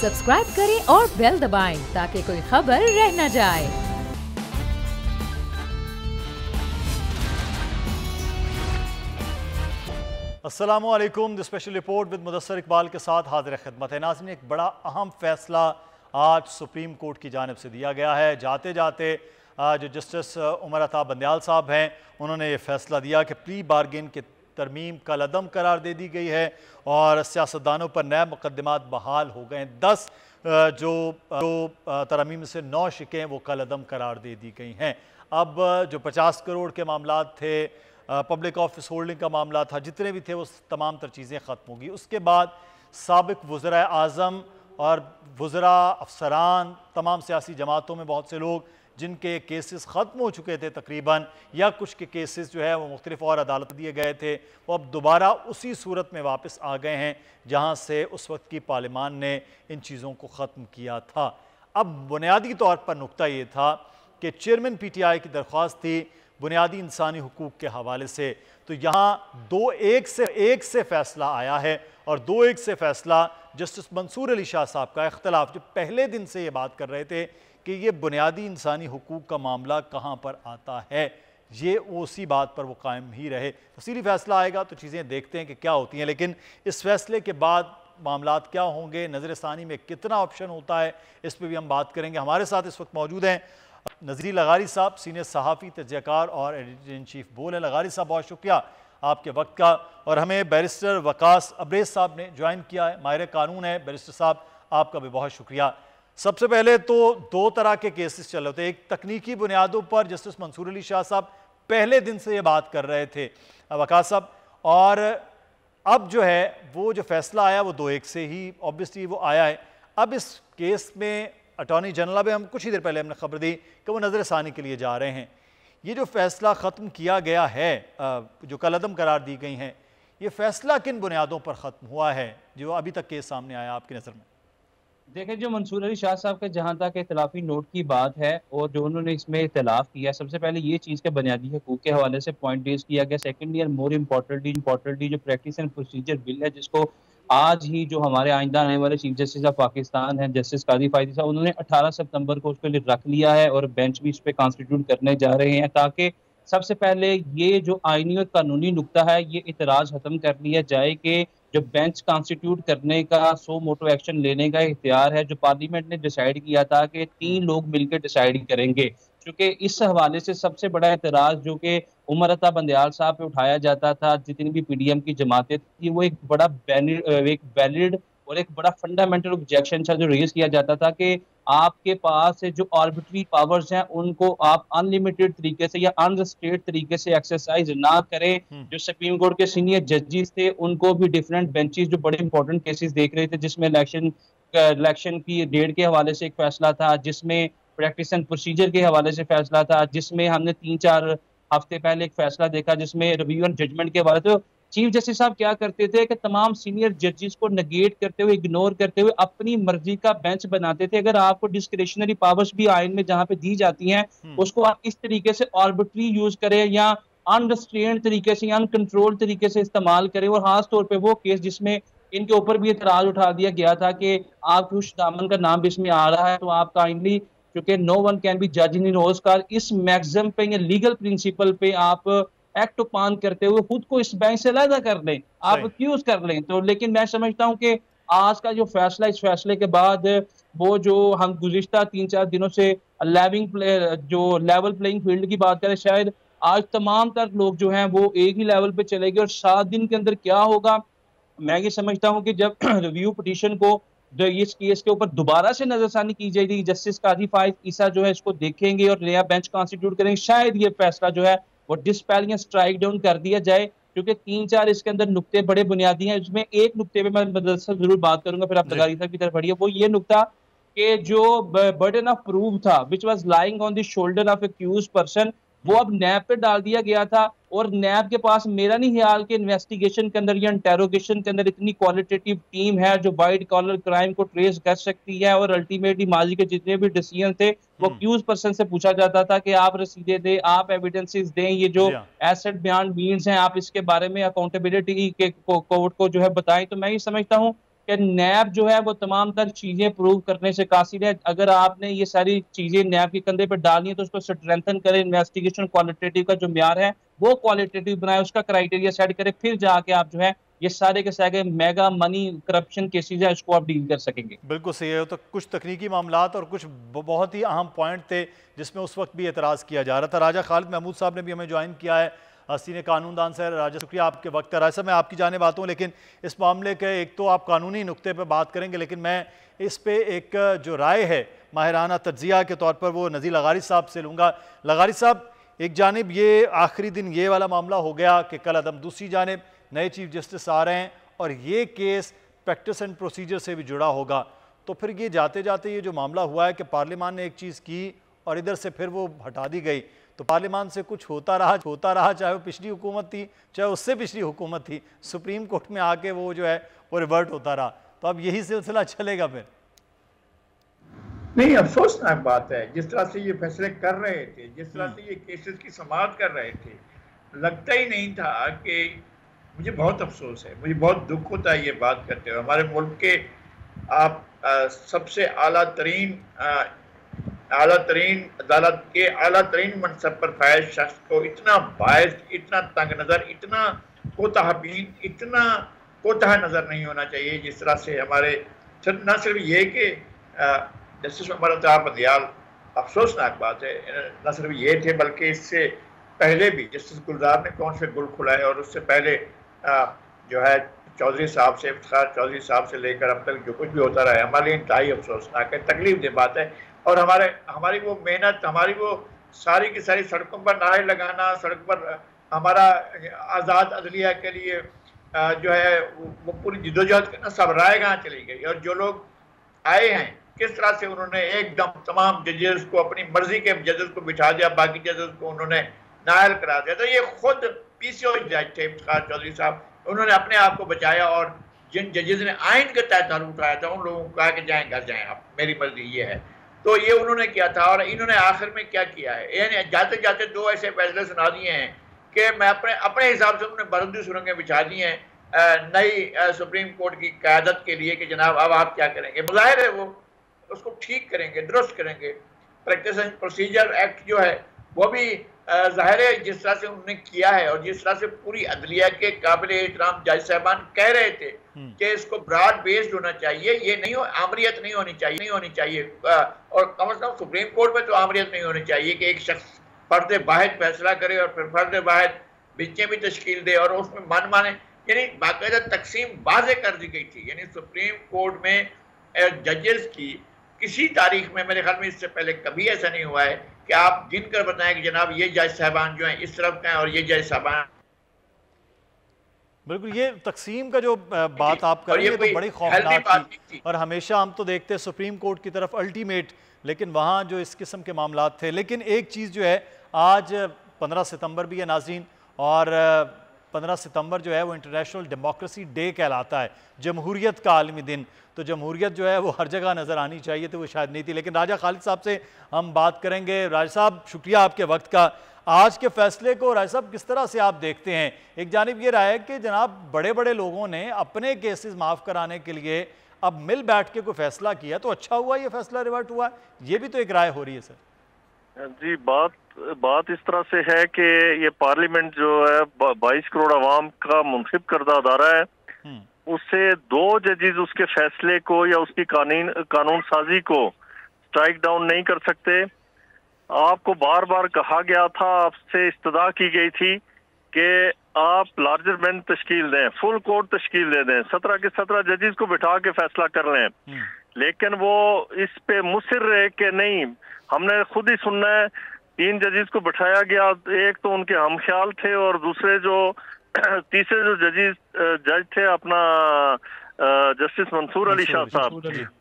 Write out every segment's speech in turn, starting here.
Subscribe करें और bell दबाएं ताकि कोई खबर रह न जाए। अस्सलामु अलैकुम। The special report with Mudassar Iqbal के साथ हाजिर खिदमत है। नाज़रीन, एक बड़ा अहम फैसला आज सुप्रीम कोर्ट की जानिब से दिया गया है। जाते जाते जो जस्टिस उमर अता बंदयाल साहब हैं, उन्होंने ये फैसला दिया कि प्री बार्गेन की तरमीम कलअदम करार दे दी गई है और सियासतदानों पर नए मुकदमात बहाल हो गए हैं। 10 जो तरमीम से 9 शिकें वो कलअदम करार दे दी गई हैं। अब जो 50 करोड़ के मामलात थे, पब्लिक ऑफिस होल्डिंग का मामला था, जितने भी थे वो तमाम तर चीज़ें ख़त्म होगी। उसके बाद साबिक वज़रा आज़म और वज़रा अफसरान, तमाम सियासी जमातों में बहुत से लोग जिनके केसेस ख़त्म हो चुके थे तकरीबन, या कुछ के केसेस जो है वो मुख्तलिफ और अदालत दिए गए थे, वो अब दोबारा उसी सूरत में वापस आ गए हैं जहाँ से उस वक्त की पार्लियामान ने इन चीज़ों को ख़त्म किया था। अब बुनियादी तौर पर नुक्ता ये था कि चेयरमैन PTI की दरख्वास्त थी बुनियादी इंसानी हुकूक के हवाले से, तो यहाँ 2-1 से फैसला आया है और 2-1 से फैसला जस्टिस मंसूर अली शाह साहब का इख्तलाफ, जो पहले दिन से ये बात कर रहे थे कि ये बुनियादी इंसानी हुकूक का मामला कहाँ पर आता है, ये उसी बात पर वो कायम ही रहे। तफसीली फैसला आएगा तो चीज़ें देखते हैं कि क्या होती हैं, लेकिन इस फैसले के बाद मामलात क्या होंगे, नज़रसानी में कितना ऑप्शन होता है, इस पर भी हम बात करेंगे। हमारे साथ इस वक्त मौजूद हैं नज़ीर लगारी साहब, सीनियर सहाफ़ी, तजज़ियाकार और एडिटर इन चीफ बोल है। लगारी साहब, बहुत शुक्रिया आपके वक्त का। और हमें बैरिस्टर वकास अब्रेज़ साहब ने ज्वाइन किया है, माहिर कानून है। बैरिस्टर साहब, आपका भी बहुत शुक्रिया। सबसे पहले तो 2 तरह के केसेस चल रहे थे। एक तकनीकी बुनियादों पर जस्टिस मंसूर अली शाह साहब पहले दिन से ये बात कर रहे थे वकास साहब, और अब जो है वो जो फैसला आया वो 2-1 से ही ऑब्वियसली वो आया है। अब इस केस में अटॉर्नी जनरल, अभी हम कुछ ही देर पहले हमने खबर दी कि वो नज़रसानी के लिए जा रहे हैं। ये जो फैसला ख़त्म किया गया है, जो कलअदम करार दी गई हैं, ये फैसला किन बुनियादों पर ख़त्म हुआ है जो अभी तक केस सामने आया आपकी नज़र में? देखें, जो मंसूर अली शाह साहब के जहाँ तक इख्तिलाफी नोट की बात है और जो उन्होंने इसमें इख्तिलाफ किया, सबसे पहले ये चीज़ के बुनियादी हकूक़ के हवाले से पॉइंट रेज़ किया गया। सेकेंडली और मोर इम्पोर्टेंटली जो प्रैक्टिस एंड प्रोसीजर बिल है, जिसको आज ही जो हमारे आइंदा आने वाले चीफ जस्टिस ऑफ पाकिस्तान हैं जस्टिस कादी फायदी साहब, उन्होंने 18 सितंबर को उसके लिए रख लिया है और बेंच भी इस पर कॉन्स्टिट्यूट करने जा रहे हैं, ताकि सबसे पहले ये जो आइनी और कानूनी नुक्ता है ये इतराज़ ख़त्म कर लिया जाए कि जो बेंच कॉन्स्टिट्यूट करने का सो मोटो एक्शन लेने का इख्तियार है, जो पार्लियामेंट ने डिसाइड किया था कि 3 लोग मिलकर डिसाइड करेंगे, क्योंकि इस हवाले से सबसे बड़ा एतराज़ जो कि उमर अता बंदयाल साहब पे उठाया जाता था, जितनी भी PDM की जमातें थी, वो एक वैलिड और एक बड़ा फंडामेंटल ऑब्जेक्शन था जो रेज किया जाता था कि आपके पास जो आर्बिट्री पावर्स हैं उनको आप अनलिमिटेड तरीके से या अनरिस्ट्रिक्टेड तरीके से एक्सरसाइज ना करें। जो सुप्रीम कोर्ट के सीनियर जजेस थे उनको भी डिफरेंट बेंचेस जो बड़े इंपॉर्टेंट केसेस देख रहे थे, जिसमें इलेक्शन की डेट के हवाले से एक फैसला था, जिसमें प्रैक्टिस एंड प्रोसीजर के हवाले से फैसला था, जिसमें हमने 3-4 हफ्ते पहले एक फैसला देखा जिसमें रिव्यू एंड जजमेंट के हवाले से चीफ जस्टिस साहब क्या करते थे कि तमाम सीनियर जजेस को नेगेट करते हुए, इग्नोर करते हुए अपनी मर्जी का बेंच बनाते थे। अगर आपको डिस्क्रिशनरी पावर्स भी आइन में जहां पे दी जाती हैं, उसको आप इस तरीके से आर्बिट्री यूज करें या अनरिस्ट्रेन्ड तरीके से, अनकंट्रोल्ड तरीके से इस्तेमाल करें। और खास तौर पर वो केस जिसमें इनके ऊपर भी एतराज उठा दिया गया था कि आपके उस दामन का नाम भी इसमें आ रहा है, तो आप काइंडली, क्योंकि नो वन कैन बी जज इन रोज का इस मैक्सिमम पे या लीगल प्रिंसिपल पे आप एक्ट पान करते हुए खुद को इस बैंक से अलग कर लें, आप एक्यूज कर लें। तो लेकिन मैं समझता हूं कि आज का जो फैसला, इस फैसले के बाद वो जो हम गुज़िश्ता 3-4 दिनों से लेवल प्लेइंग फील्ड की बात करें, शायद आज तमाम तर लोग जो हैं वो एक ही लेवल पे चलेंगे। और 7 दिन के अंदर क्या होगा, मैं ये समझता हूँ कि जब रिव्यू पिटीशन को जो इस केस के ऊपर दोबारा से नजरसानी की जाएगी, जस्टिस कादी फायद ईसा जो है इसको देखेंगे और नया बेंच कॉन्स्टिट्यूट करेंगे, शायद ये फैसला जो है वो डिस्पेल या स्ट्राइक डाउन कर दिया जाए, क्योंकि 3-4 इसके अंदर नुक्ते बड़े बुनियादी हैं। इसमें एक नुक्ते पे मैं मदरसा जरूर बात करूंगा, फिर आप लगारी साहब की तरफ बढ़िए। वो ये नुक्ता कि जो बर्डन ऑफ प्रूफ था which was lying on the shoulder of accuse person, वो अब नैब पे डाल दिया गया था। और नैब के पास मेरा नहीं ख्याल कि इन्वेस्टिगेशन के अंदर या इंटेरोगेशन के अंदर इतनी क्वालिटेटिव टीम है जो वाइट कॉलर क्राइम को ट्रेस कर सकती है। और अल्टीमेटली माजी के जितने भी डिसीजन थे वो एक्यूज पर्सन से पूछा जाता था कि आप रसीदें दें, आप एविडेंसेस दें, ये जो एसेट बियॉन्ड मीन्स हैं आप इसके बारे में अकाउंटेबिलिटी के कोर्ट को जो है बताएं। तो मैं ये समझता हूँ कि नैब जो है वो तमाम तर चीजें प्रूव करने से कासिर है। अगर आपने ये सारी चीजें नैब के कंधे पर डालनी है तो उसको स्ट्रेंथन करें, इन्वेस्टिगेशन क्वालिटेटिव का जो म्यार है वो क्वालिटेटिव बनाए, उसका क्राइटेरिया सेट करे, फिर जाके आप जो है ये सारे के सारे मेगा मनी करप्शन केसेज है उसको आप डील कर सकेंगे। बिल्कुल सही है। तो कुछ तकनीकी मामलात और कुछ बहुत ही अहम पॉइंट थे जिसमें उस वक्त भी एतराज़ किया जा रहा था। राजा खालिद महमूद साहब ने भी हमें ज्वाइन किया है, सीनियर कानूनदान से। राजा शुक्रिया आपके वक्त है। राजा साहब मैं आपकी जानिब आता हूँ, लेकिन इस मामले के एक तो आप कानूनी नुक्ते पर बात करेंगे, लेकिन मैं इस पे एक जो राय है माहिराना तज्जिया के तौर पर वो नज़ीर लगारी साहब से लूँगा। लगारी साहब, एक जानिब ये आखिरी दिन ये वाला मामला हो गया कि कल अदम, दूसरी जानिब नए चीफ जस्टिस आ रहे हैं और ये केस प्रैक्टिस एंड प्रोसीजर से भी जुड़ा होगा, तो फिर ये जाते जाते ये जो मामला हुआ है कि पार्लियामान ने एक चीज़ की और इधर से फिर वो हटा दी गई, तो पार्लियामान से कुछ होता रहा, चाहे वो पिछली हुकूमत थी चाहे उससे पिछली हुकूमत थी, सुप्रीम कोर्ट में आके वो जो है वो रिवर्ट होता रहा। तो अब यही सिलसिला चलेगा फिर? नहीं, अफसोसनाक बात है जिस तरह से ये फैसले कर रहे थे, जिस तरह से ये केसेस की समाअत कर रहे थे, लगता ही नहीं था कि, मुझे बहुत अफसोस है, मुझे बहुत दुख होता है ये बात करते हुए। हमारे मुल्क के आप सबसे आला तरीन अदालत के आला तरीन मनसब पर फायज शख्स को इतना बायस, इतना तंग नज़र, इतना कोताहबीन, इतना कोताह नज़र नहीं होना चाहिए जिस तरह से हमारे न सिर्फ ये कि जस्टिस उमर अता बंदियाल, अफसोसनाक बात है, न सिर्फ ये थे बल्कि इससे पहले भी जस्टिस गुलजार ने कौन से गुल खुलाए और उससे पहले जो है चौधरी साहब से, इफ्तिखार चौधरी साहब से लेकर अब तक जो कुछ भी होता रहा है हमारे लिए इंतहाई अफसोसनाक है, तकलीफ दे बात है। और हमारी वो मेहनत, हमारी वो सारी की सारी सड़कों पर नारे लगाना, सड़क पर हमारा आज़ाद अदलिया के लिए जो है वो पूरी जिदोजहद करना, सब राय कहाँ चली गई। और जो लोग आए हैं किस तरह से उन्होंने एकदम तमाम जजेस को, अपनी मर्जी के जजेस को बिठा दिया, बाकी जजेस को उन्होंने नायल करा दिया। तो ये खुद पीसीओ जज थे इफ्तिखार चौधरी साहब, उन्होंने अपने आप को बचाया और जिन जजेस ने आइन के तहत हल उठाया था उन लोगों को कहा कि जाएं घर जाएं आप, मेरी मर्जी ये है। तो ये उन्होंने किया था। और इन्होंने आखिर में क्या किया है, यानी जाते जाते दो ऐसे फैसले सुना दिए हैं कि मैं अपने हिसाब से उन्होंने बरंदी सुरंगें बिछा दी हैं नई सुप्रीम कोर्ट की क़यादत के लिए कि जनाब अब आप क्या करेंगे। मुज़ाहिर है वो उसको ठीक करेंगे, दुरुस्त करेंगे। प्रैक्टिस एंड प्रोसीजर एक्ट जो है वो भी ज़ाहिर है जिस तरह से उन्होंने किया है और जिस तरह से पूरी अदलिया के काबिल एहतराम जज साहबान कह रहे थे कि इसको ब्रॉड बेस्ड होना चाहिए, ये नहीं हो, आमरियत नहीं होनी चाहिए और कम से कम सुप्रीम कोर्ट में तो आमरियत नहीं होनी चाहिए कि एक शख्स फर्द वाहिद फैसला करे और फिर फर्द वाहिद बेंचें भी तश्कील दे और उसमें मन माने। यानी बाकायदा तकसीम वाज़े कर दी गई थी। यानी सुप्रीम कोर्ट में जजेस की किसी तारीख में, मेरे ख्याल में इससे पहले कभी ऐसा नहीं हुआ है कि आप गिन कर बताएं कि जनाब ये जज साहबान जो हैं इस तरफ का है और ये जज साहबान। बिल्कुल, ये तकसीम का जो बात आप कर रहे हैं तो बड़ी खौफनाक थी और हमेशा हम तो देखते हैं सुप्रीम कोर्ट की तरफ अल्टीमेट, लेकिन वहाँ जो इस किस्म के मामलात थे। लेकिन एक चीज़ जो है, आज 15 सितंबर भी है नाज़रीन, और 15 सितंबर जो है वो इंटरनेशनल डेमोक्रेसी डे कहलाता है, जमहूरियत का आलमी दिन। तो जमहूरियत जो है वो हर जगह नज़र आनी चाहिए, तो वो शायद नहीं थी। लेकिन राजा खालिद साहब से हम बात करेंगे। राजा साहब, शुक्रिया आपके वक्त का। आज के फैसले को राजा साहब किस तरह से आप देखते हैं? एक जानिब ये रहा है कि जनाब बड़े बड़े लोगों ने अपने केसेस माफ़ कराने के लिए अब मिल बैठ के कोई फैसला किया, तो अच्छा हुआ ये फैसला रिवर्ट हुआ, ये भी तो एक राय हो रही है सर। जी, बात इस तरह से है कि ये पार्लियामेंट जो है 22 करोड़ आवाम का मुंतखब करदा अदारा है, उससे 2 जजेस उसके फैसले को या उसकी कानून साजी को स्ट्राइक डाउन नहीं कर सकते। आपको बार बार कहा गया था, आपसे इस्तदा की गई थी कि आप लार्जर बेंच तश्कील दें, फुल कोर्ट तश्कील दे दें, 17 के 17 जजेस को बिठा के फैसला कर लें। लेकिन वो इस पे मुसिर रहे कि नहीं, हमने खुद ही सुनना है। 3 जजेस को बिठाया गया, एक तो उनके हमख्याल थे और दूसरे जो तीसरे जो जज थे अपना जस्टिस मंसूर अली शाह साहब,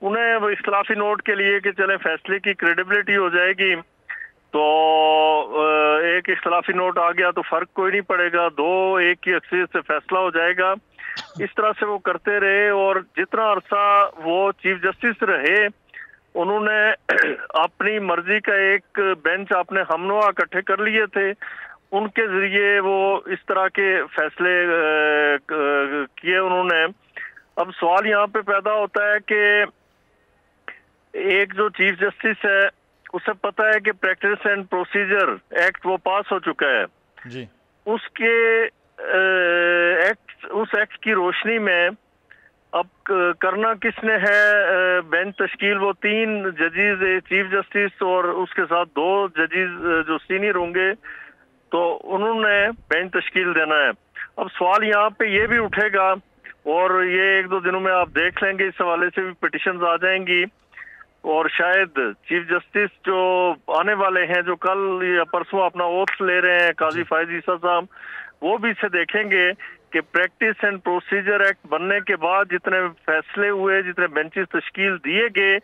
उन्हें वो इख्तिलाफी नोट के लिए कि चले फैसले की क्रेडिबिलिटी हो जाएगी, तो एक इख्तिलाफी नोट आ गया तो फर्क कोई नहीं पड़ेगा, 2-1 की अक्सरियत से फैसला हो जाएगा। इस तरह से वो करते रहे और जितना अरसा वो चीफ जस्टिस रहे उन्होंने अपनी मर्जी का एक बेंच अपने हमनुआ इकट्ठे कर लिए थे, उनके जरिए वो इस तरह के फैसले किए उन्होंने। अब सवाल यहाँ पे पैदा होता है कि एक जो चीफ जस्टिस है उसे पता है कि प्रैक्टिस एंड प्रोसीजर एक्ट वो पास हो चुका है जी। उसके उस एक्ट की रोशनी में अब करना किसने है बेंच तश्कील, वो 3 जजेस, चीफ जस्टिस और उसके साथ 2 जजेस जो सीनियर होंगे, तो उन्होंने बेंच तश्कील देना है। अब सवाल यहाँ पे ये भी उठेगा और ये 1-2 दिनों में आप देख लेंगे, इस हवाले से भी पिटिशंस आ जाएंगी और शायद चीफ जस्टिस जो आने वाले हैं, जो कल या परसों अपना ओथ ले रहे हैं, काजी फायज ईसा साहब, वो भी इसे देखेंगे कि प्रैक्टिस एंड प्रोसीजर एक्ट बनने के बाद जितने फैसले हुए, जितने बेंचेस तश्कील दिए गए,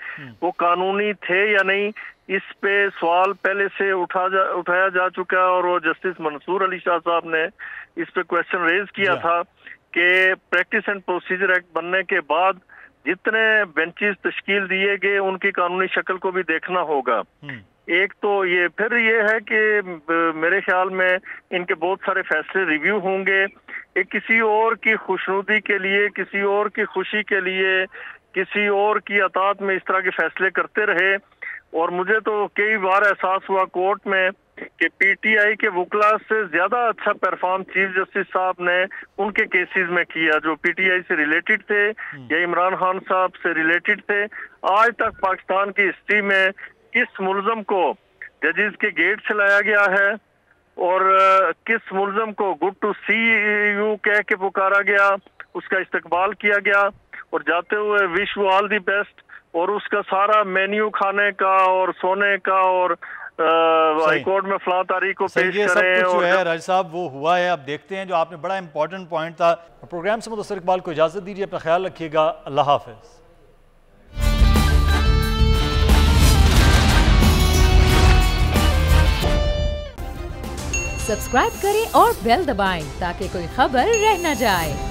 वो कानूनी थे या नहीं। इस पे सवाल पहले से उठाया जा चुका है और वो जस्टिस मंसूर अली शाह साहब ने इस पे क्वेश्चन रेज किया था कि प्रैक्टिस एंड प्रोसीजर एक्ट बनने के बाद जितने बेंचेस तश्कील दिए गए उनकी कानूनी शक्ल को भी देखना होगा। एक तो ये, फिर ये है कि मेरे ख्याल में इनके बहुत सारे फैसले रिव्यू होंगे, एक किसी और की खुशनुदी के लिए, किसी और की खुशी के लिए, किसी और की अतात में इस तरह के फैसले करते रहे। और मुझे तो कई बार एहसास हुआ कोर्ट में कि पीटीआई के वकला से ज्यादा अच्छा परफॉर्म चीफ जस्टिस साहब ने उनके केसेस में किया जो पीटीआई से रिलेटेड थे या इमरान खान साहब से रिलेटेड थे। आज तक पाकिस्तान की हिस्ट्री में किस मुलजम को जजेस के गेट से लाया गया है और किस मुलजम को गुड टू सी यू कह के पुकारा गया, उसका इस्तकबाल किया गया और जाते हुए wish you all the best, और उसका सारा मेन्यू खाने का और सोने का और हाई कोर्ट में फलां तारीख को पेश ये सब करें। कुछ और जो है राज साहब वो हुआ है। अब देखते हैं, जो आपने बड़ा इंपॉर्टेंट पॉइंट था प्रोग्राम से मुदस्सिर इकबाल को इजाजत दीजिए, अपना ख्याल रखिएगा, अल्लाह हाफिज। सब्सक्राइब करें और बेल दबाएं ताकि कोई खबर रह न जाए।